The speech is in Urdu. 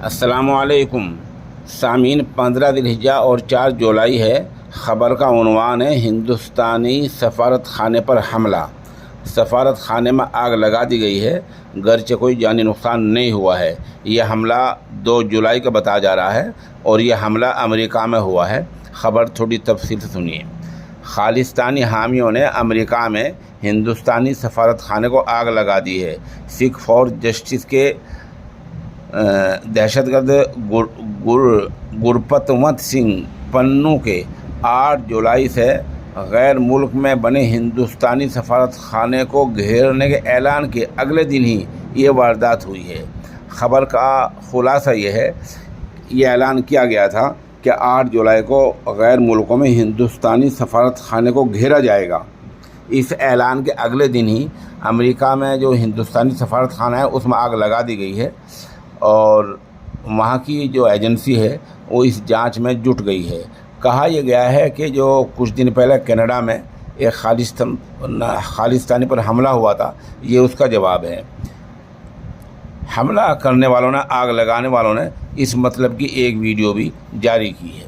السلام علیکم سامعین، 15 ذی الحجہ اور 4 جولائی ہے۔ خبر کا عنوان ہے ہندوستانی سفارت خانے پر حملہ۔ سفارت خانے میں آگ لگا دی گئی ہے، گرچہ کوئی جانی نقصان نہیں ہوا ہے۔ یہ حملہ 2 جولائی کا بتایا جا رہا ہے اور یہ حملہ امریکہ میں ہوا ہے۔ خبر تھوڑی تفصیل سے سنیے۔ خالصتانی حامیوں نے امریکہ میں ہندوستانی سفارت خانے کو آگ لگا دی ہے۔ سکھ فار جسٹس کے دہشت گرد گرپتونت سنگھ پنو کے 8 جولائی سے غیر ملک میں بنے ہندوستانی سفارت خانے کو گھیرنے کے اعلان کے اگلے دن ہی یہ واردات ہوئی ہے۔ خبر کا خلاصہ یہ ہے، یہ اعلان کیا گیا تھا کہ 8 جولائی کو غیر ملکوں میں ہندوستانی سفارت خانے کو گھیرا جائے گا۔ اس اعلان کے اگلے دن ہی امریکہ میں جو ہندوستانی سفارت خانہ ہے اس میں آگ لگا دی گئی ہے اور وہاں کی جو ایجنسی ہے وہ اس جانچ میں جٹ گئی ہے۔ کہا یہ گیا ہے کہ جو کچھ دن پہلے کینیڈا میں ایک خالصتانی پر حملہ ہوا تھا، یہ اس کا جواب ہے۔ حملہ کرنے والوں نے، آگ لگانے والوں نے اس مطلب کی ایک ویڈیو بھی جاری کی ہے۔